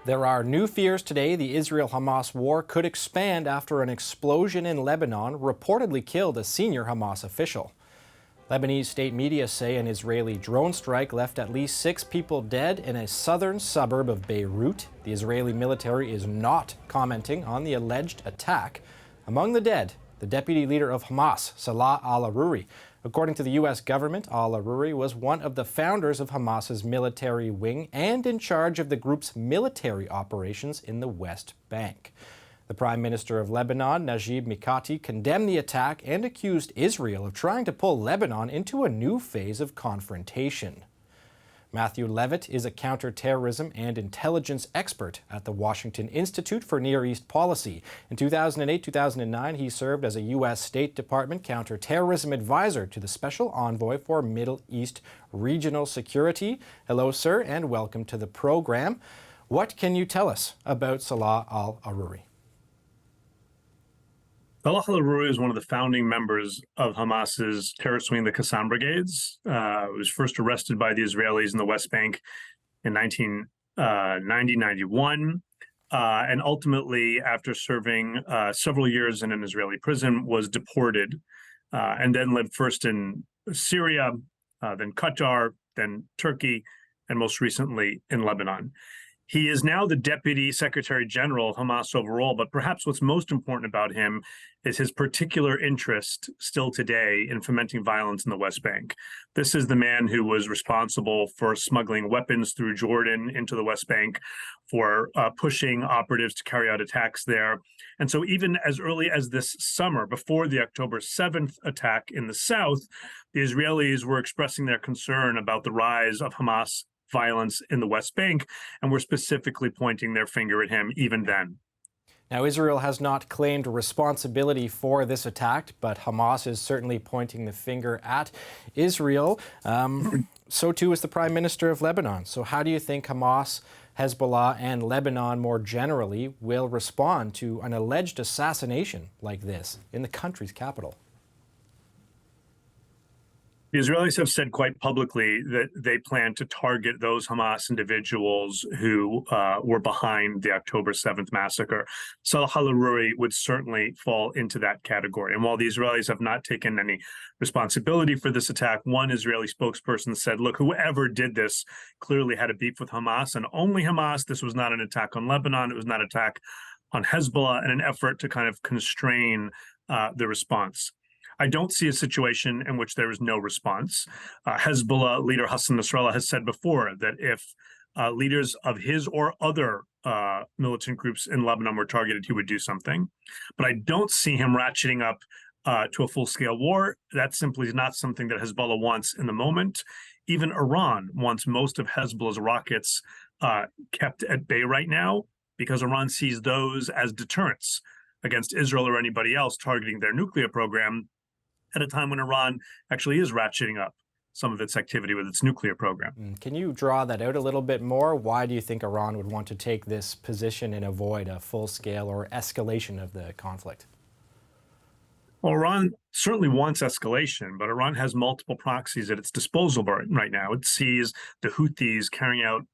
There are new fears today the Israel-Hamas war could expand after an explosion in Lebanon reportedly killed a senior Hamas official. Lebanese state media say an Israeli drone strike left at least 6 people dead in a southern suburb of Beirut. The Israeli military is not commenting on the alleged attack. Among the dead, the deputy leader of Hamas, Salah al-Aruri. According to the U.S. government, al-Aruri was one of the founders of Hamas's military wing and in charge of the group's military operations in the West Bank. The Prime Minister of Lebanon, Najib Mikati, condemned the attack and accused Israel of trying to pull Lebanon into a new phase of confrontation. Matthew Levitt is a counterterrorism and intelligence expert at the Washington Institute for Near East Policy. In 2008-2009, he served as a U.S. State Department counterterrorism advisor to the Special Envoy for Middle East Regional Security. Hello, sir, and welcome to the program. What can you tell us about Salah al-Aruri? Salah al-Aruri is one of the founding members of Hamas's terrorist wing, the Qassam Brigades. He was first arrested by the Israelis in the West Bank in 1990-91, and ultimately, after serving several years in an Israeli prison, was deported and then lived first in Syria, then Qatar, then Turkey, and most recently in Lebanon. He is now the Deputy Secretary General of Hamas overall, but perhaps what's most important about him is his particular interest still today in fomenting violence in the West Bank. This is the man who was responsible for smuggling weapons through Jordan into the West Bank, for pushing operatives to carry out attacks there. And so even as early as this summer, before the October 7th attack in the south, the Israelis were expressing their concern about the rise of Hamas violence in the West Bank, and were specifically pointing their finger at him even then. Now, Israel has not claimed responsibility for this attack, but Hamas is certainly pointing the finger at Israel. So too is the Prime Minister of Lebanon. So how do you think Hamas, Hezbollah, and Lebanon more generally will respond to an alleged assassination like this in the country's capital? The Israelis have said quite publicly that they plan to target those Hamas individuals who were behind the October 7th massacre. Salah al-Aruri would certainly fall into that category. And while the Israelis have not taken any responsibility for this attack, one Israeli spokesperson said, look, whoever did this clearly had a beef with Hamas, and only Hamas. This was not an attack on Lebanon. It was not an attack on Hezbollah, and an effort to kind of constrain the response. I don't see a situation in which there is no response. Hezbollah leader Hassan Nasrallah has said before that if leaders of his or other militant groups in Lebanon were targeted, he would do something. But I don't see him ratcheting up to a full-scale war. That simply is not something that Hezbollah wants in the moment. Even Iran wants most of Hezbollah's rockets kept at bay right now, because Iran sees those as deterrents against Israel or anybody else targeting their nuclear program, at a time when Iran actually is ratcheting up some of its activity with its nuclear program. Can you draw that out a little bit more? Why do you think Iran would want to take this position and avoid a full-scale or escalation of the conflict? Well, Iran certainly wants escalation, but Iran has multiple proxies at its disposal right now. It sees the Houthis carrying out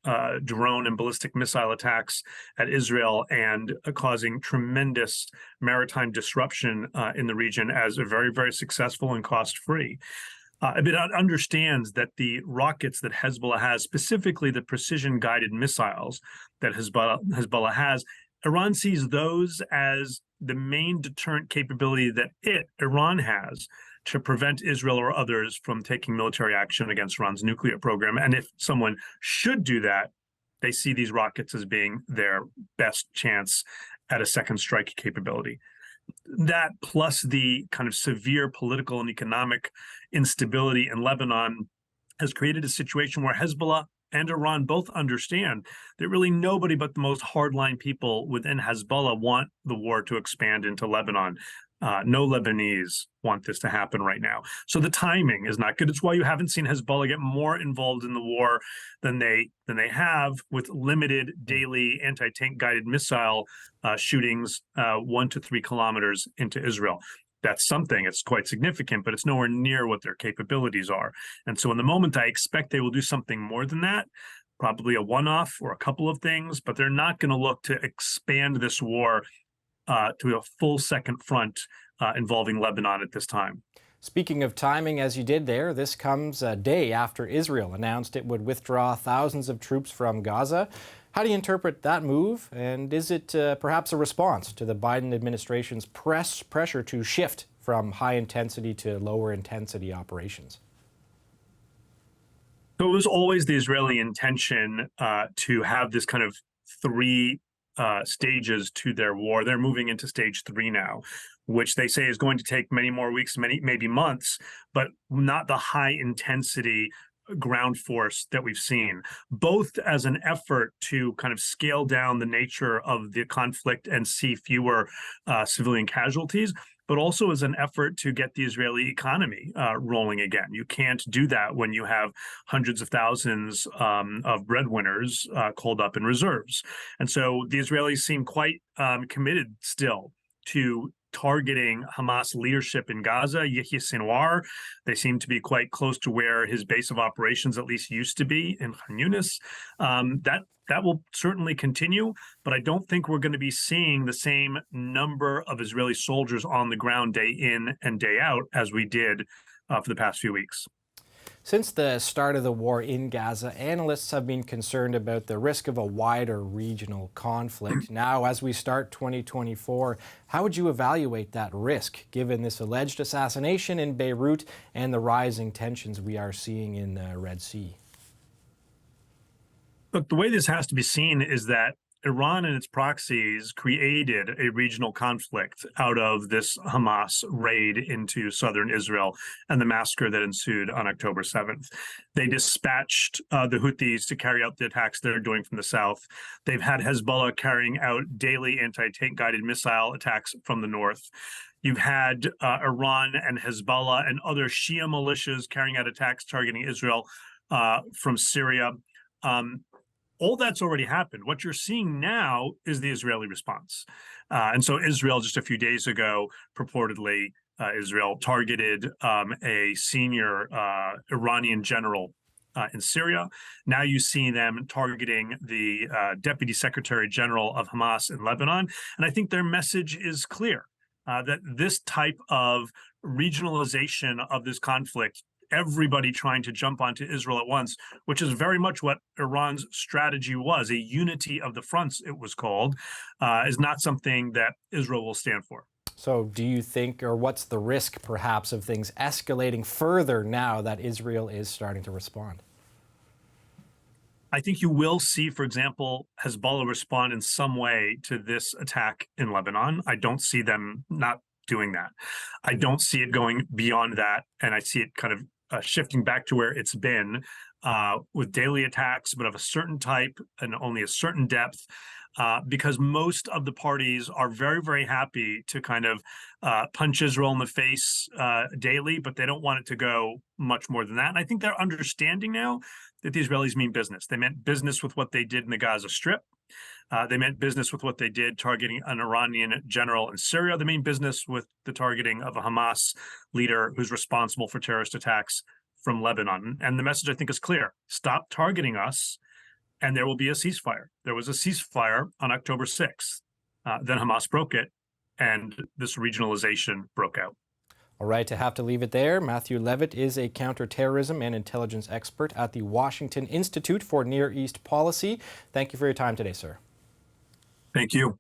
drone and ballistic missile attacks at Israel and causing tremendous maritime disruption in the region as a very, very successful and cost-free. It understands that the rockets that Hezbollah has, specifically the precision-guided missiles that Hezbollah has, Iran sees those as the main deterrent capability that Iran has to prevent Israel or others from taking military action against Iran's nuclear program. And if someone should do that, they see these rockets as being their best chance at a second strike capability. That, plus the kind of severe political and economic instability in Lebanon, has created a situation where Hezbollah and Iran both understand that really nobody but the most hardline people within Hezbollah want the war to expand into Lebanon. No Lebanese want this to happen right now. So the timing is not good. It's why you haven't seen Hezbollah get more involved in the war than they have, with limited daily anti-tank guided missile shootings 1 to 3 kilometers into Israel. That's something. It's quite significant, but it's nowhere near what their capabilities are. And so in the moment, I expect they will do something more than that. probably a one-off or a couple of things, but they're not going to look to expand this war to a full second front involving Lebanon at this time. Speaking of timing, as you did there, this comes a day after Israel announced it would withdraw thousands of troops from Gaza. How do you interpret that move? And is it perhaps a response to the Biden administration's pressure to shift from high intensity to lower intensity operations? So it was always the Israeli intention to have this kind of three stages to their war. They're moving into stage 3 now, which they say is going to take many more weeks, maybe months, but not the high intensity ground force that we've seen, both as an effort to kind of scale down the nature of the conflict and see fewer civilian casualties, but also as an effort to get the Israeli economy rolling again. You can't do that when you have hundreds of thousands of breadwinners called up in reserves. And so the Israelis seem quite committed still to targeting Hamas leadership in Gaza, Yahya Sinwar. They seem to be quite close to where his base of operations at least used to be in Khan Yunis. That will certainly continue, but I don't think we're going to be seeing the same number of Israeli soldiers on the ground day in and day out as we did for the past few weeks. Since the start of the war in Gaza, analysts have been concerned about the risk of a wider regional conflict. Now, as we start 2024, how would you evaluate that risk, given this alleged assassination in Beirut and the rising tensions we are seeing in the Red Sea? Look, the way this has to be seen is that Iran and its proxies created a regional conflict out of this Hamas raid into southern Israel and the massacre that ensued on October 7th. They dispatched the Houthis to carry out the attacks they're doing from the south. They've had Hezbollah carrying out daily anti-tank guided missile attacks from the north. You've had Iran and Hezbollah and other Shia militias carrying out attacks targeting Israel from Syria. All that's already happened. What you're seeing now is the Israeli response. And so Israel, just a few days ago, purportedly, Israel targeted a senior Iranian general in Syria. Now you see them targeting the Deputy Secretary General of Hamas in Lebanon. And I think their message is clear, that this type of regionalization of this conflict, everybody trying to jump onto Israel at once, which is very much what Iran's strategy was, a unity of the fronts, it was called, is not something that Israel will stand for. So do you think, or what's the risk perhaps of things escalating further now that Israel is starting to respond? I think you will see, for example, Hezbollah respond in some way to this attack in Lebanon. I don't see them not doing that. I don't see it going beyond that, and I see it kind of shifting back to where it's been with daily attacks, but of a certain type and only a certain depth, because most of the parties are very, very happy to kind of punch Israel in the face daily, but they don't want it to go much more than that. And I think they're understanding now that the Israelis mean business. They meant business with what they did in the Gaza Strip. They meant business with what they did targeting an Iranian general in Syria. They mean business with the targeting of a Hamas leader who's responsible for terrorist attacks from Lebanon. And the message, I think, is clear. Stop targeting us, and there will be a ceasefire. There was a ceasefire on October 6th. Then Hamas broke it, and this regionalization broke out. All right, to have to leave it there. Matthew Levitt is a counterterrorism and intelligence expert at the Washington Institute for Near East Policy. Thank you for your time today, sir. Thank you.